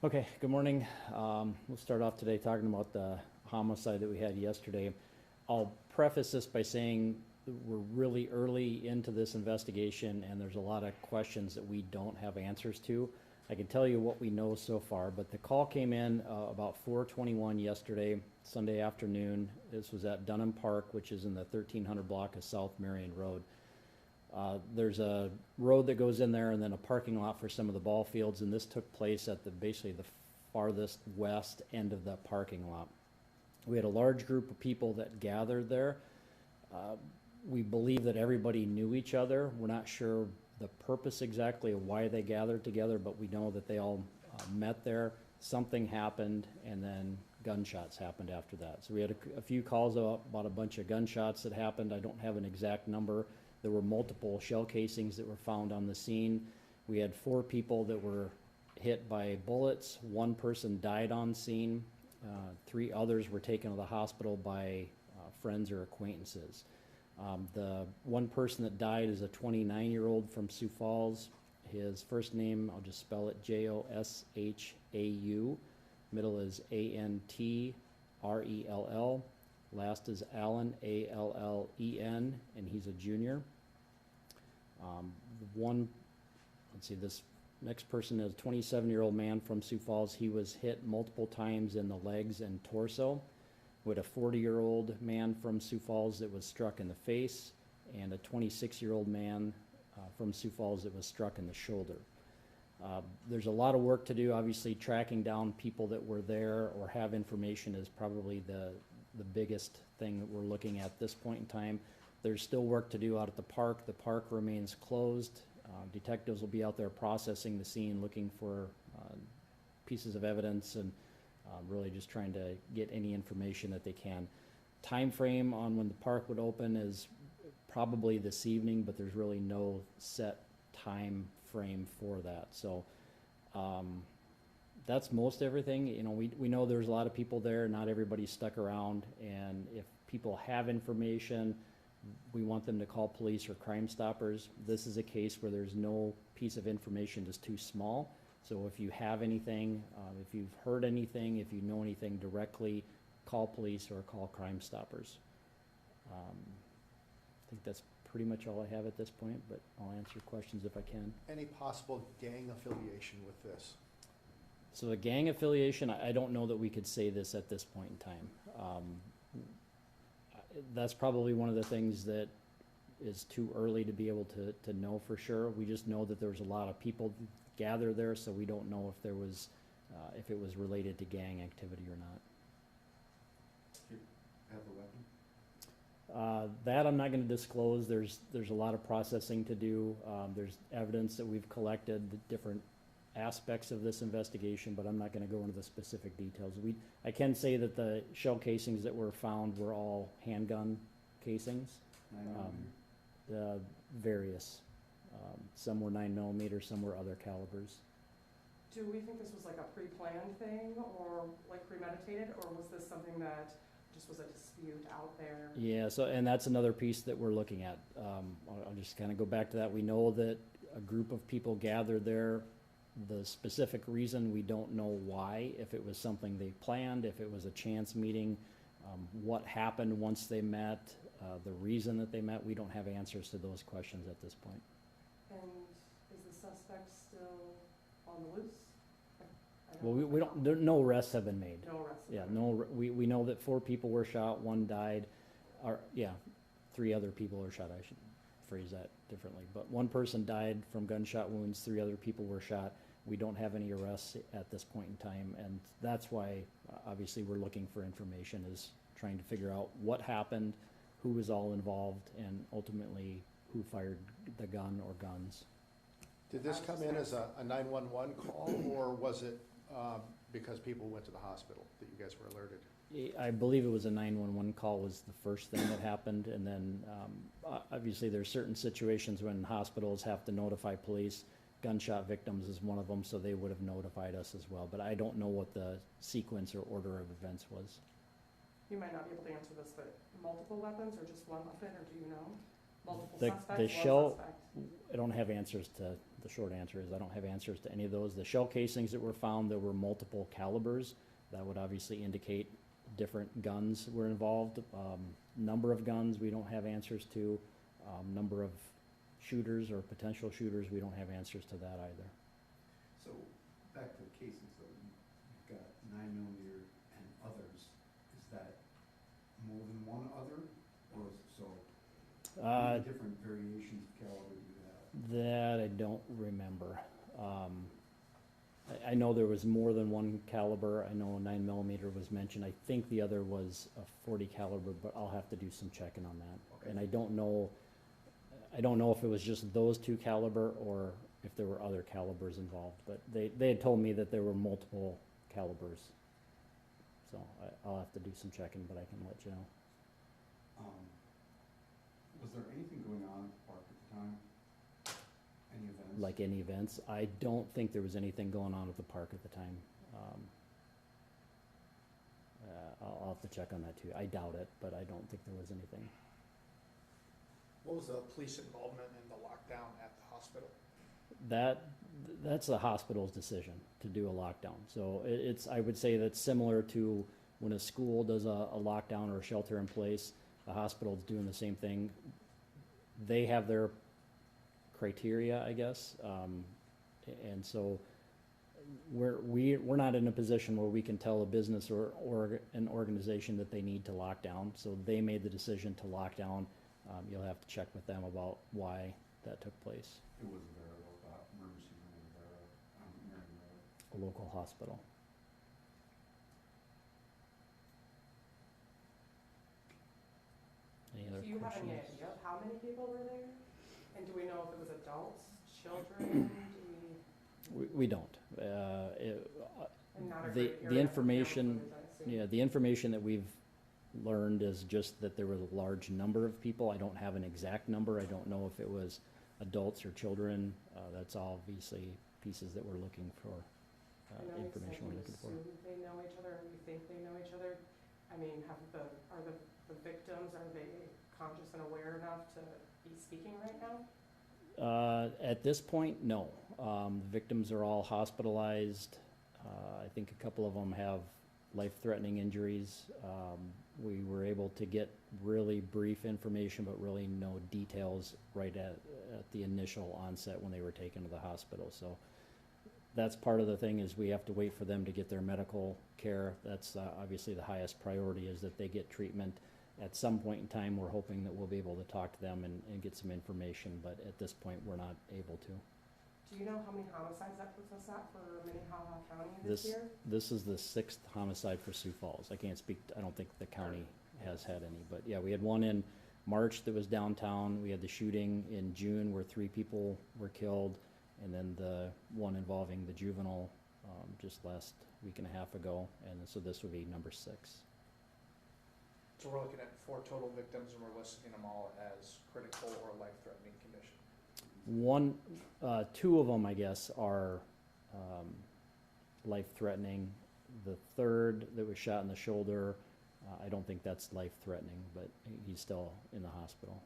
Okay, good morning. We'll start off today talking about the homicide that we had yesterday. I'll preface this by saying we're really early into this investigation and there's a lot of questions that we don't have answers to. I can tell you what we know so far, but the call came in about 4:21 yesterday, Sunday afternoon. This was at Dunham Park, which is in the 1300 block of South Marion Road. There's a road that goes in there and then a parking lot for some of the ball fields, and this took place at basically the farthest west end of that parking lot. We had a large group of people that gathered there. We believe that everybody knew each other. We're not sure the purpose exactly of why they gathered together, but we know that they all met there. Something happened, and then gunshots happened after that. So we had a few calls about a bunch of gunshots that happened. I don't have an exact number. There were multiple shell casings that were found on the scene. We had 4 people that were hit by bullets. 1 person died on scene. 3 others were taken to the hospital by friends or acquaintances. The 1 person that died is a 29-year-old from Sioux Falls. His first name, I'll just spell it, Joshau. Middle is Antrell. Last is Allen, Allen, and he's a junior. This next person is a 27-year-old man from Sioux Falls. He was hit multiple times in the legs and torso. We had a 40-year-old man from Sioux Falls that was struck in the face, and a 26-year-old man from Sioux Falls that was struck in the shoulder. There's a lot of work to do. Obviously, tracking down people that were there or have information is probably the biggest thing that we're looking at this point in time. There's still work to do out at the park. The park remains closed. Detectives will be out there processing the scene, looking for pieces of evidence, and really just trying to get any information that they can. Time frame on when the park would open is probably this evening, but there's really no set time frame for that. So that's most everything. You know, we know there's a lot of people there. Not everybody stuck around, and if people have information, we want them to call police or Crime Stoppers. This is a case where there's no piece of information that's too small. So if you have anything, if you've heard anything, if you know anything directly, call police or call Crime Stoppers. I think that's pretty much all I have at this point, but I'll answer questions if I can. Any possible gang affiliation with this? So the gang affiliation, I don't know that we could say this at this point in time. That's probably one of the things that is too early to be able to know for sure. We just know that there was a lot of people gathered there, so we don't know if there was, if it was related to gang activity or not. Do you have the weapon? That I'm not going to disclose. There's a lot of processing to do. There's evidence that we've collected, the different aspects of this investigation, but I'm not going to go into the specific details. I can say that the shell casings that were found were all handgun casings, various. Some were 9mm, some were other calibers. Do we think this was like a pre-planned thing or like premeditated, or was this something that just was a dispute out there? Yeah, and that's another piece that we're looking at. I'll just kind of go back to that. We know that a group of people gathered there. The specific reason, we don't know why, if it was something they planned, if it was a chance meeting, what happened once they met, the reason that they met. We don't have answers to those questions at this point. And is the suspect still on the loose? Well, we don't, no arrests have been made. No arrests. Yeah, we know that 4 people were shot, 1 died, 3 other people were shot. I should phrase that differently. But 1 person died from gunshot wounds, 3 other people were shot. We don't have any arrests at this point in time, and that's why obviously we're looking for information, is trying to figure out what happened, who was all involved, and ultimately who fired the gun or guns. Did this come in as a 911 call, or was it because people went to the hospital that you guys were alerted? I believe it was a 911 call was the first thing that happened, and then obviously there's certain situations when hospitals have to notify police. Gunshot victims is one of them, so they would have notified us as well. But I don't know what the sequence or order of events was. You might not be able to answer this, but multiple weapons or just one weapon, or do you know? Multiple The suspects, shell, one suspect? I don't have answers to the short answer is I don't have answers to any of those. The shell casings that were found, there were multiple calibers. That would obviously indicate different guns were involved. Number of guns, we don't have answers to. Number of shooters or potential shooters, we don't have answers to that either. So, back to the casings though, you've got 9mm and others, is that more than one other? Or is it so, how many different variations of caliber do you have? That I don't remember. I know there was more than one caliber. I know 9mm was mentioned. I think the other was a 40 caliber, but I'll have to do some checking on that. Okay. And I don't know if it was just those two caliber or if there were other calibers involved, but they had told me that there were multiple calibers. So I'll have to do some checking, but I can let you know. Was there anything going on at the park at the time? Any events? Like any events, I don't think there was anything going on at the park at the time. I'll have to check on that too. I doubt it, but I don't think there was anything. What was the police involvement in the lockdown at the hospital? That's the hospital's decision to do a lockdown. So I would say that's similar to when a school does a lockdown or a shelter in place, the hospital's doing the same thing. They have their criteria, I guess, and so we're not in a position where we can tell a business or an organization that they need to lock down. So they made the decision to lock down. You'll have to check with them about why that took place. It was there, emergency room there, on Marion Road. A local hospital. Any other Do you have any questions? idea of how many people were there? And do we know if it was adults, children, We don't. and not a The- great the area for information- families, I assume? Yeah, the information that we've learned is just that there was a large number of people. I don't have an exact number. I don't know if it was adults or children. That's all obviously pieces that we're looking for, I know you information said we're you looking for. assume they know each other, or you think they know each other. I mean, are the victims, are they conscious and aware enough to be speaking right now? At this point, no. The victims are all hospitalized. I think a couple of them have life-threatening injuries. We were able to get really brief information, but really no details right at the initial onset when they were taken to the hospital. So that's part of the thing, is we have to wait for them to get their medical care. That's obviously the highest priority, is that they get treatment. At some point in time, we're hoping that we'll be able to talk to them and get some information, but at this point, we're not able to. Do you know how many homicides that puts us at for Minnehaha County this year? This is the 6th homicide for Sioux Falls. I can't speak, I don't think the county has had any, but yeah, we had one in March that was downtown. We had the shooting in June where 3 people were killed, and then the one involving the juvenile just last week and a half ago, and so this would be number 6. So we're looking at 4 total victims, and we're listing them all as critical or life-threatening condition. Two of them, I guess, are life-threatening. The third that was shot in the shoulder, I don't think that's life-threatening, but he's still in the hospital.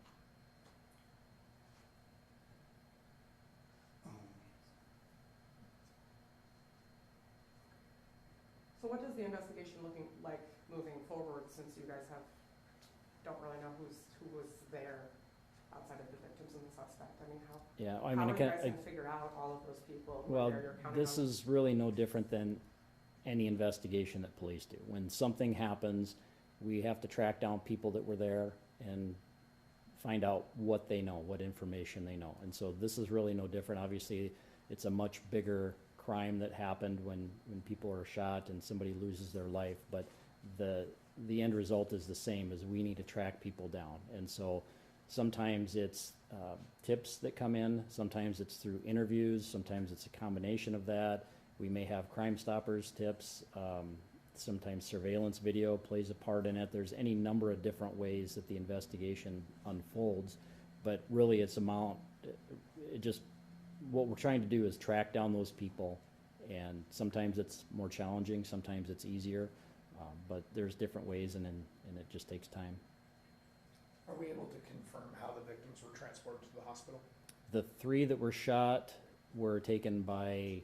So what is the investigation looking like moving forward, since you guys don't really know who was there outside of the victims and the suspect? I mean, Yeah, how I mean, are you guys gonna figure out all of those people? well, whether you're counting this them? is really no different than any investigation that police do. When something happens, we have to track down people that were there and find out what they know, what information they know. And so this is really no different. Obviously, it's a much bigger crime that happened when people are shot and somebody loses their life, but the end result is the same, as we need to track people down. And so sometimes it's tips that come in, sometimes it's through interviews, sometimes it's a combination of that. We may have Crime Stoppers tips, sometimes surveillance video plays a part in it. There's any number of different ways that the investigation unfolds, but really what we're trying to do is track down those people, and sometimes it's more challenging, sometimes it's easier, but there's different ways, and it just takes time. Are we able to confirm how the victims were transported to the hospital? The 3 that were shot were taken by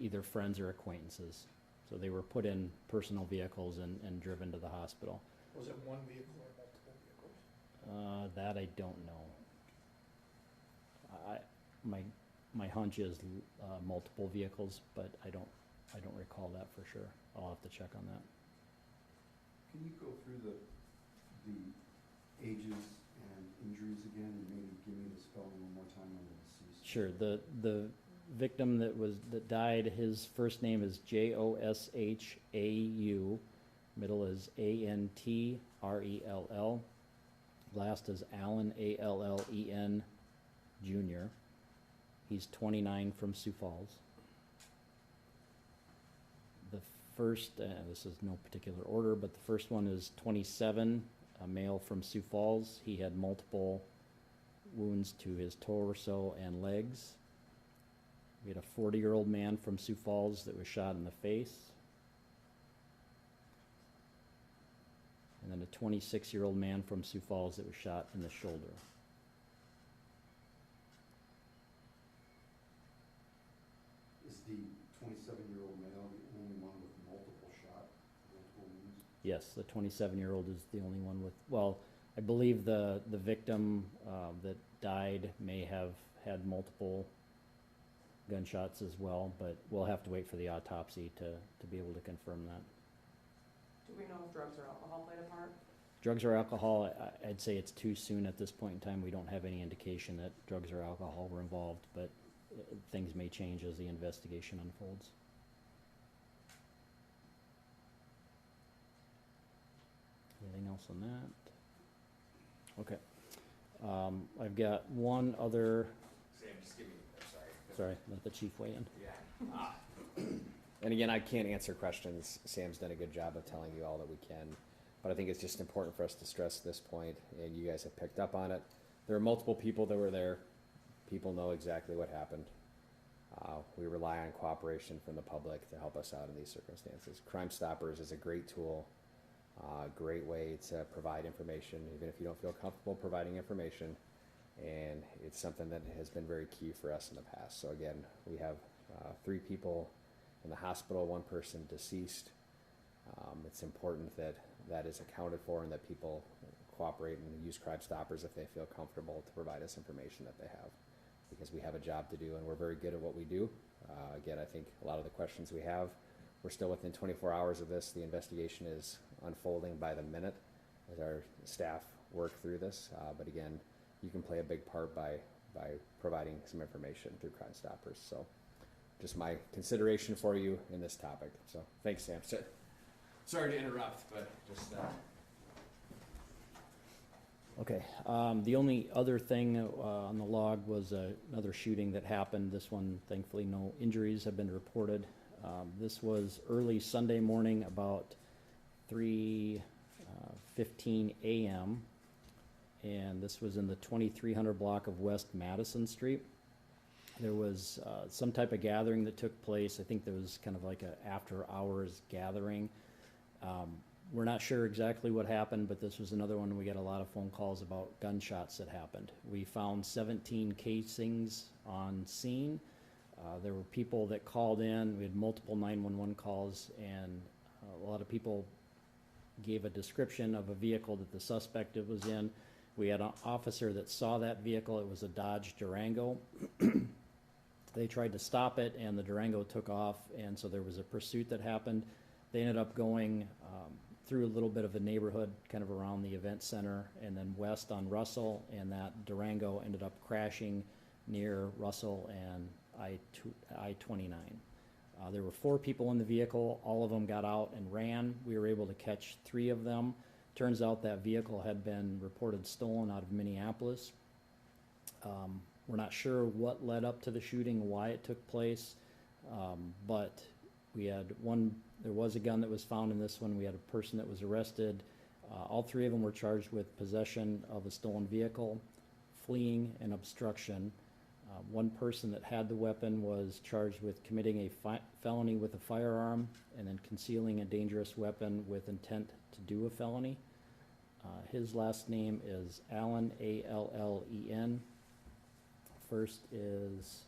either friends or acquaintances. So they were put in personal vehicles and driven to the hospital. Was it one vehicle or multiple vehicles? That I don't know. My hunch is, multiple vehicles, but I don't recall that for sure. I'll have to check on that. Can you go through the ages and injuries again, and maybe give me the spelling one more time on the deceased? Sure, the victim that died, his first name is Joshau, middle is Antrell, last is Allen, Allen, Jr. He's 29 from Sioux Falls. The first, this is no particular order, but the first one is 27, a male from Sioux Falls. He had multiple wounds to his torso and legs. We had a 40-year-old man from Sioux Falls that was shot in the face. And then a 26-year-old man from Sioux Falls that was shot in the shoulder. Is the 27-year-old male the only one with multiple wounds? Yes, the 27-year-old is the only one with, well, I believe the victim that died may have had multiple gunshots as well, but we'll have to wait for the autopsy to be able to confirm that. Do we know if drugs or alcohol played a part? Drugs or alcohol, I'd say it's too soon at this point in time. We don't have any indication that drugs or alcohol were involved, but things may change as the investigation unfolds. Anything else on that? Okay. I've got one other, Sam, just give me, sorry. let the chief weigh in. Yeah. And again, I can't answer questions. Sam's done a good job of telling you all that we can. But I think it's just important for us to stress this point, and you guys have picked up on it. There are multiple people that were there. People know exactly what happened. We rely on cooperation from the public to help us out in these circumstances. Crime Stoppers is a great tool, great way to provide information, even if you don't feel comfortable providing information. And it's something that has been very key for us in the past. So again, we have 3 people in the hospital, 1 person deceased. It's important that that is accounted for and that people cooperate and use Crime Stoppers if they feel comfortable to provide us information that they have, because we have a job to do and we're very good at what we do. Again, I think a lot of the questions we have, we're still within 24 hours of this. The investigation is unfolding by the minute as our staff work through this. But again, you can play a big part by providing some information through Crime Stoppers. So just my consideration for you in this topic. So thanks, Sam. Sorry to interrupt, but just Okay, the only other thing on the log was another shooting that happened. This one, thankfully, no injuries have been reported. This was early Sunday morning, about 3:15 a.m., and this was in the 2300 block of West Madison Street. There was some type of gathering that took place. I think there was kind of like a after-hours gathering. We're not sure exactly what happened, but this was another one we got a lot of phone calls about gunshots that happened. We found 17 casings on scene. There were people that called in. We had multiple 911 calls, and a lot of people gave a description of a vehicle that the suspect was in. We had an officer that saw that vehicle. It was a Dodge Durango. They tried to stop it, and the Durango took off, and so there was a pursuit that happened. They ended up going through a little bit of a neighborhood, kind of around the event center, and then west on Russell, and that Durango ended up crashing near Russell and I-29. There were 4 people in the vehicle. All of them got out and ran. We were able to catch 3 of them. Turns out that vehicle had been reported stolen out of Minneapolis. We're not sure what led up to the shooting, why it took place, but we had there was a gun that was found in this one. We had a person that was arrested. All 3 of them were charged with possession of a stolen vehicle, fleeing, and obstruction. One person that had the weapon was charged with committing a felony with a firearm and then concealing a dangerous weapon with intent to do a felony. His last name is Allen, Allen. First is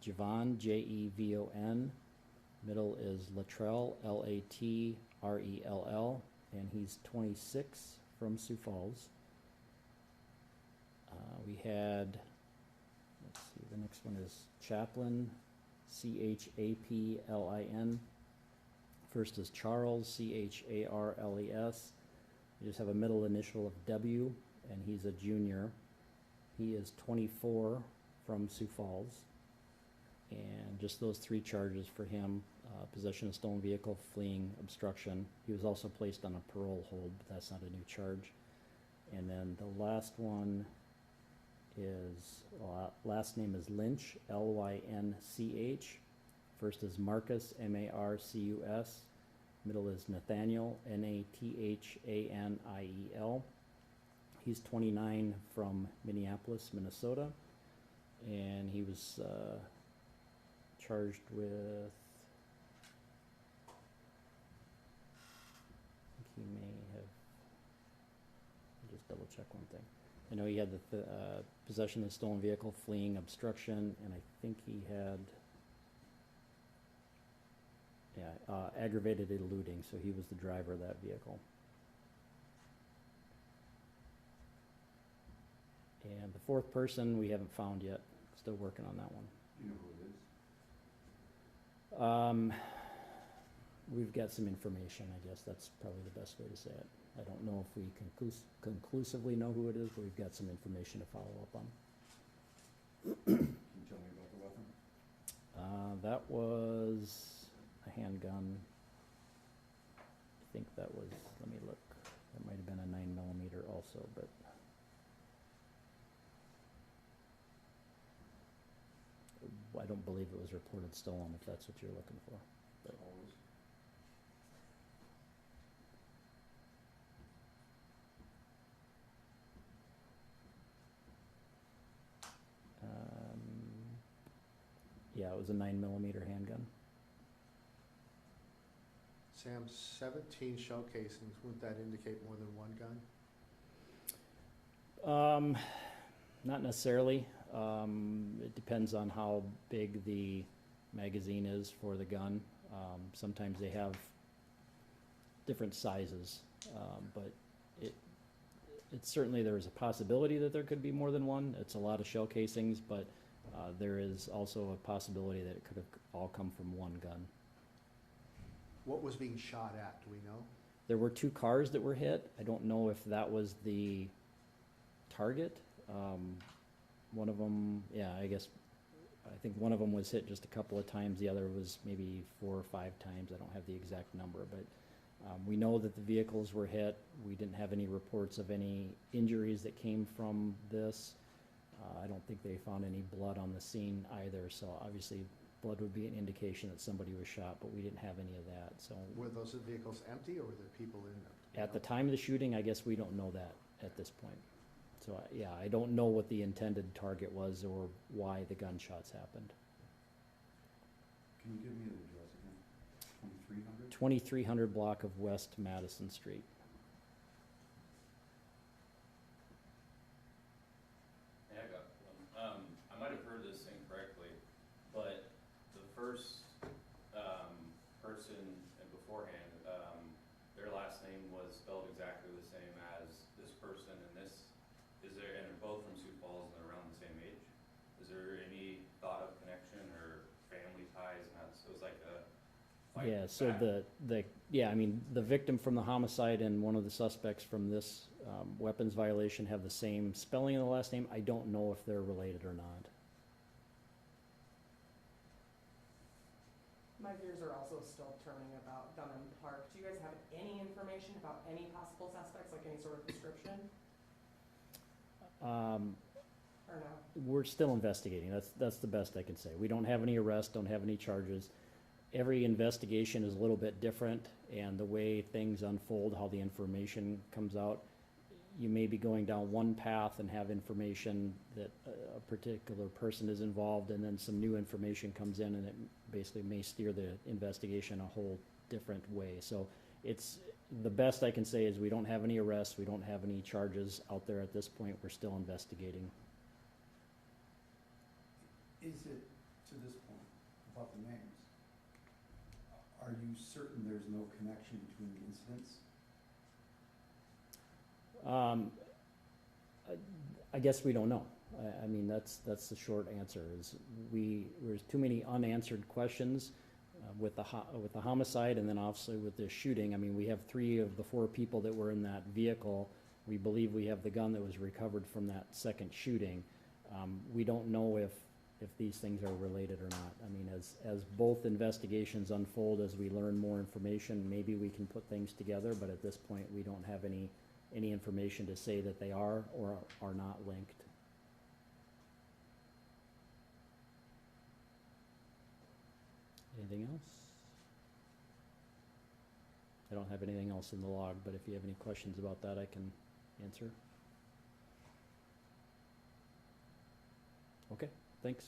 Javon, Jevon. Middle is Latrell, Latrell, and he's 26 from Sioux Falls. We had, let's see, the next one is Chaplin, Chaplin. First is Charles, Charles. You just have a middle initial of W, and he's a junior. He is 24 from Sioux Falls. And just those three charges for him, possession of stolen vehicle, fleeing, obstruction. He was also placed on a parole hold, but that's not a new charge. And then the last one is, last name is Lynch, Lynch. First is Marcus, Marcus. Middle is Nathaniel, Nathanniel. He's 29 from Minneapolis, Minnesota. And he was charged with, I think he may have, I'll just double check one thing. I know he had the possession of stolen vehicle, fleeing, obstruction, and I think he had, aggravated eluding, so he was the driver of that vehicle. And the fourth person we haven't found yet, still working on that one. You know who it is? We've got some information, I guess that's probably the best way to say it. I don't know if we conclusively know who it is, but we've got some information to follow up on. Can you tell me about the weapon? That was a handgun. I think that was, let me look, that might have been a 9mm also, but. I don't believe it was reported stolen, if that's what you're looking for. But Always. Yeah, it was a 9mm handgun. Sam, 17 shell casings, wouldn't that indicate more than one gun? Not necessarily. It depends on how big the magazine is for the gun. Sometimes they have different sizes, but it's certainly, there is a possibility that there could be more than one. It's a lot of shell casings, but there is also a possibility that it could have all come from one gun. What was being shot at, do we know? There were two cars that were hit. I don't know if that was the target. One of them, I think one of them was hit just a couple of times. The other was maybe 4 or 5 times. I don't have the exact number, but we know that the vehicles were hit. We didn't have any reports of any injuries that came from this. I don't think they found any blood on the scene either, so obviously blood would be an indication that somebody was shot, but we didn't have any of that, so. Were those vehicles empty or were there people in them? At the time of the shooting, I guess we don't know that at this point. So, I don't know what the intended target was or why the gunshots happened. Can you give me the address again? 2300? 2300 block of West Madison Street. Yeah, I got one. I might have heard this incorrectly, but the first person and beforehand, their last name was spelled exactly the same as this person, and this is there, and they're both from Sioux Falls and they're around the same age. Is there any thought of connection or family ties? And so it was like a fight Yeah, so back. the victim from the homicide and one of the suspects from this weapons violation have the same spelling of the last name. I don't know if they're related or not. My gears are also still turning about Dunham Park. Do you guys have any information about any possible suspects, like any sort of description, or no? We're still investigating. That's the best I can say. We don't have any arrests, don't have any charges. Every investigation is a little bit different, and the way things unfold, how the information comes out, you may be going down one path and have information that a particular person is involved, and then some new information comes in, and it basically may steer the investigation a whole different way. So it's, the best I can say is we don't have any arrests, we don't have any charges out there at this point. We're still investigating. Is it, to about the names. Are you certain there's no connection between the incidents? I guess we don't know. I mean, that's the short answer, is there's too many unanswered questions with the homicide, and then obviously with the shooting. I mean, we have 3 of the 4 people that were in that vehicle. We believe we have the gun that was recovered from that second shooting. We don't know if these things are related or not. I mean, as both investigations unfold, as we learn more information, maybe we can put things together, but at this point, we don't have any information to say that they are or are not linked. Anything else? I don't have anything else in the log, but if you have any questions about that, I can answer. Okay, thanks.